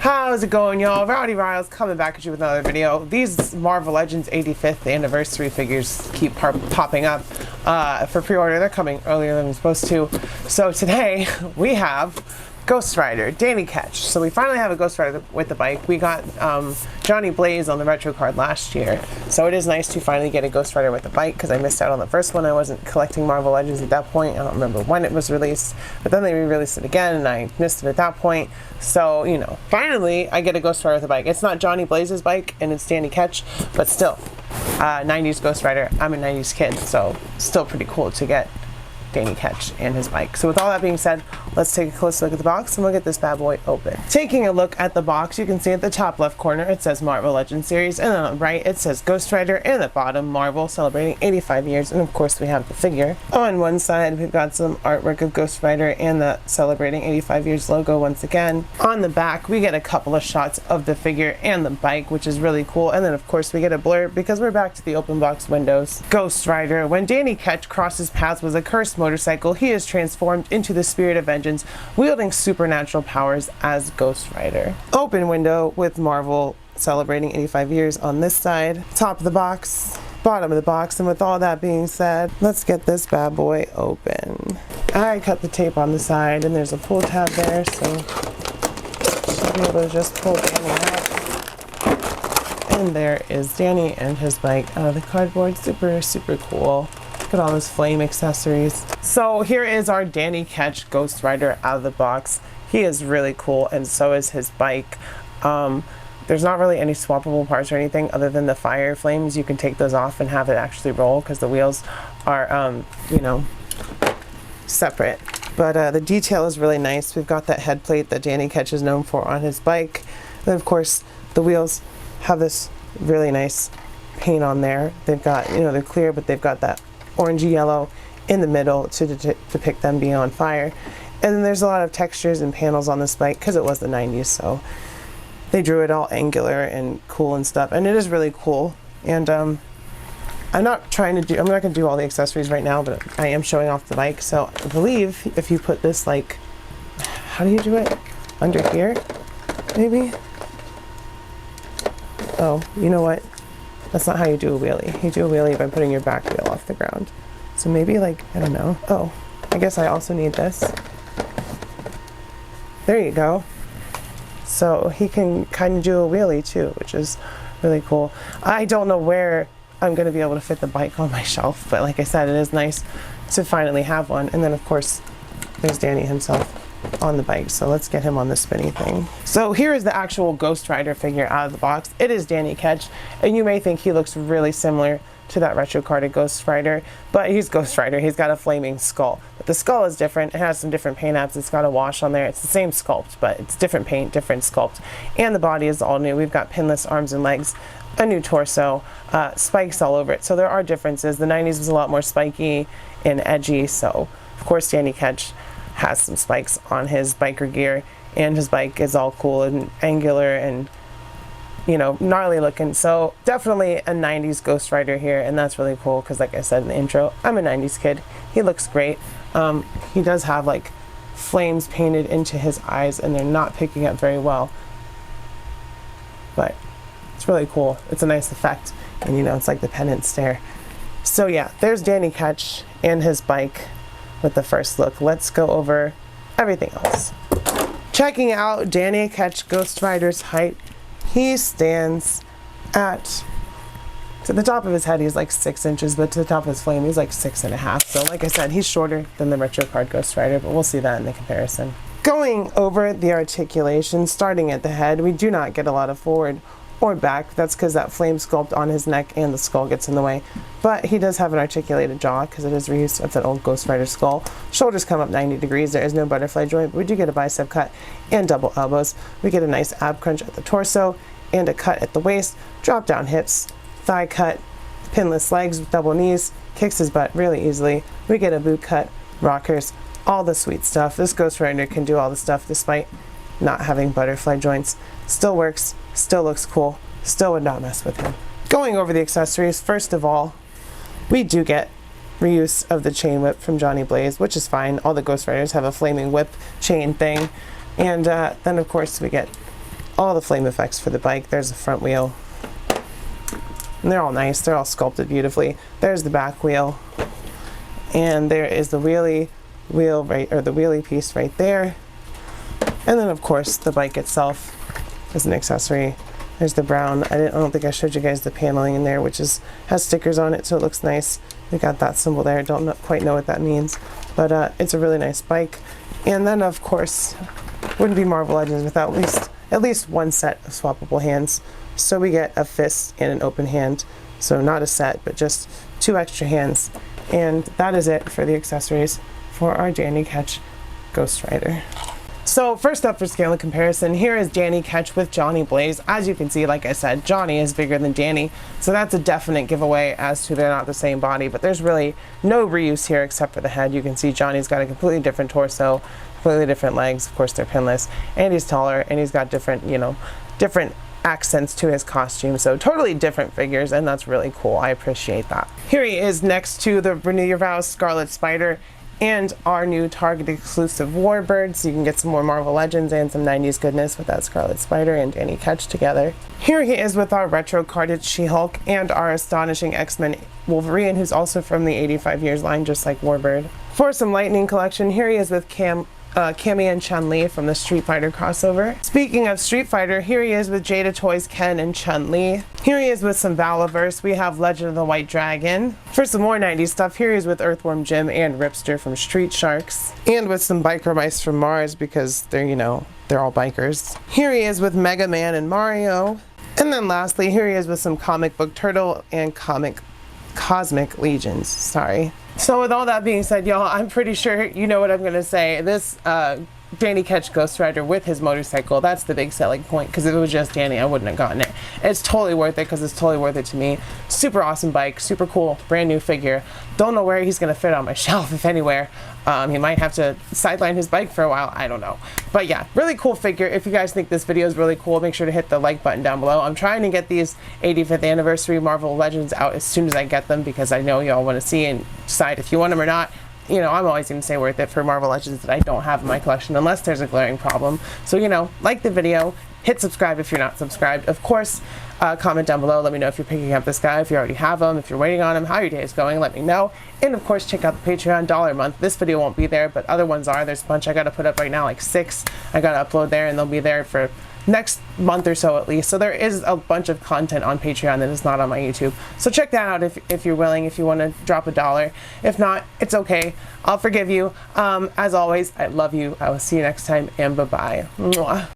How's it going, y'all? Rowdy Riles coming back at you with another video. These Marvel Legends 85th anniversary figures keep popping up for pre-order. They're coming earlier than they're supposed to. So today we have Ghost Rider, Danny KETCH. So we finally have a Ghost Rider with the bike. We got Johnny Blaze on the retro card last year. So it is nice to finally get a Ghost Rider with the bike because I missed out on the first one. I wasn't collecting Marvel Legends at that point. I don't remember when it was released, but then they re-released it again and I missed it at that point. So, you know, finally I get a Ghost Rider with a bike. It's not Johnny Blaze's bike and it's Danny KETCH, but still, 90s Ghost Rider. I'm a 90s kid, so still pretty cool to get Danny KETCH and his bike. So with all that being said, let's take a close look at the box and we'll get this bad boy open. Taking a look at the box, you can see at the top left corner it says Marvel Legends series, and on the right it says Ghost Rider, and at the bottom Marvel celebrating 85 years, and of course we have the figure. On one side we've got some artwork of Ghost Rider and the celebrating 85 years logo once again. On the back we get a couple of shots of the figure and the bike, which is really cool, and then of course we get a blurb because we're back to the open box windows. Ghost Rider. When Danny KETCH crosses paths with a cursed motorcycle, he is transformed into the spirit of vengeance, wielding supernatural powers as Ghost Rider. Open window with Marvel celebrating 85 years on this side. Top of the box, bottom of the box, and with all that being said, let's get this bad boy open. I cut the tape on the side and there's a pull tab there, so I'll be able to just pull Danny out. And there is Danny and his bike out of the cardboard. Super, super cool. Look at all those flame accessories. So here is our Danny KETCH Ghost Rider out of the box. He is really cool, and so is his bike. There's not really any swappable parts or anything other than the fire flames. You can take those off and have it actually roll because the wheels are, you know, separate. But the detail is really nice. We've got that head plate that Danny KETCH is known for on his bike. And of course, the wheels have this really nice paint on there. They've got, you know, they're clear, but they've got that orangey yellow in the middle to depict them being on fire. And then there's a lot of textures and panels on this bike because it was the 90s, so they drew it all angular and cool and stuff, and it is really cool. And I'm not going to do all the accessories right now, but I am showing off the bike. So I believe if you put this, like, how do you do it? Under here, maybe? Oh, you know what? That's not how you do a wheelie. You do a wheelie by putting your back wheel off the ground. So maybe, like, I don't know. Oh, I guess I also need this. There you go. So he can kind of do a wheelie too, which is really cool. I don't know where I'm going to be able to fit the bike on my shelf, but like I said, it is nice to finally have one. And then of course, there's Danny himself on the bike, so let's get him on the spinny thing. So here is the actual Ghost Rider figure out of the box. It is Danny KETCH, and you may think he looks really similar to that retro carded Ghost Rider, but he's Ghost Rider. He's got a flaming skull, but the skull is different. It has some different paint apps. It's got a wash on there. It's the same sculpt, but it's different paint, different sculpt, and the body is all new. We've got pinless arms and legs, a new torso, spikes all over it, so there are differences. The 90s was a lot more spiky and edgy, so of course Danny KETCH has some spikes on his biker gear, and his bike is all cool and angular and, you know, gnarly looking. So definitely a 90s Ghost Rider here, and that's really cool because, like I said in the intro, I'm a 90s kid. He looks great. He does have like flames painted into his eyes, and they're not picking up very well, but it's really cool. It's a nice effect, and you know, it's like the pendant stare. So yeah, there's Danny KETCH and his bike with the first look. Let's go over everything else. Checking out Danny KETCH Ghost Rider's height, he stands at, to the top of his head he's like 6 inches, but to the top of his flame he's like 6.5. So like I said, he's shorter than the retro card Ghost Rider, but we'll see that in the comparison. Going over the articulation, starting at the head, we do not get a lot of forward or back. That's because that flame sculpt on his neck and the skull gets in the way. But he does have an articulated jaw because it is reused of that old Ghost Rider skull. Shoulders come up 90 degrees. There is no butterfly joint, but we do get a bicep cut and double elbows. We get a nice ab crunch at the torso and a cut at the waist, drop down hips, thigh cut, pinless legs with double knees, kicks his butt really easily. We get a boot cut, rockers, all the sweet stuff. This Ghost Rider can do all the stuff despite not having butterfly joints. Still works, still looks cool, still would not mess with him. Going over the accessories, first of all, we do get reuse of the chain whip from Johnny Blaze, which is fine. All the Ghost Riders have a flaming whip chain thing. And then of course we get all the flame effects for the bike. There's the front wheel. And they're all nice. They're all sculpted beautifully. There's the back wheel. And there is the wheelie wheel the wheelie piece right there. And then of course the bike itself is an accessory. There's the brown. I don't think I showed you guys the paneling in there, which has stickers on it, so it looks nice. We got that symbol there. Don't quite know what that means, but it's a really nice bike. And then of course, wouldn't be Marvel Legends without at least one set of swappable hands. So we get a fist and an open hand. So not a set, but just 2 extra hands. And that is it for the accessories for our Danny Ketch Ghost Rider. So first up for scale of comparison, here is Danny Ketch with Johnny Blaze. As you can see, like I said, Johnny is bigger than Danny, so that's a definite giveaway as to they're not the same body, but there's really no reuse here except for the head. You can see Johnny's got a completely different torso, completely different legs, of course they're pinless, and he's taller, and he's got different, different accents to his costume, so totally different figures, and that's really cool. I appreciate that. Here he is next to the Renew Your Vows Scarlet Spider and our new Target exclusive Warbird, so you can get some more Marvel Legends and some 90s goodness with that Scarlet Spider and Danny Ketch together. Here he is with our retro carded She-Hulk and our astonishing X-Men Wolverine, who's also from the 85 years line, just like Warbird. For some Lightning collection, here he is with Cammy and Chun-Li from the Street Fighter crossover. Speaking of Street Fighter, here he is with Jada Toys Ken and Chun-Li. Here he is with some Valaverse. We have Legend of the White Dragon. For some more 90s stuff, here he is with Earthworm Jim and Ripster from Street Sharks. And with some Biker Mice from Mars because they're, they're all bikers. Here he is with Mega Man and Mario. And then lastly, here he is with some Comic Book Turtle and Cosmic Legions. Sorry. So with all that being said, y'all, I'm pretty sure you know what I'm going to say. This Danny Ketch Ghost Rider with his motorcycle, that's the big selling point, because if it was just Danny, I wouldn't have gotten it. It's totally worth it because it's totally worth it to me. Super awesome bike, super cool, brand new figure. Don't know where he's going to fit on my shelf, if anywhere. He might have to sideline his bike for a while, I don't know. But yeah, really cool figure. If you guys think this video is really cool, make sure to hit the like button down below. I'm trying to get these 85th anniversary Marvel Legends out as soon as I get them, because I know y'all want to see and decide if you want them or not. I'm always going to say worth it for Marvel Legends that I don't have in my collection unless there's a glaring problem. So, like the video, hit subscribe if you're not subscribed. Of course, comment down below. Let me know if you're picking up this guy, if you already have him, if you're waiting on him, how your day is going. Let me know. And of course, check out the Patreon $1 a month. This video won't be there, but other ones are. There's a bunch I got to put up right now, like 6. I got to upload there, and they'll be there for next month or so at least. So there is a bunch of content on Patreon that is not on my YouTube. So check that out if you're willing, if you want to drop $1. If not, it's okay. I'll forgive you. As always, I love you. I will see you next time, and bye-bye. Mwah.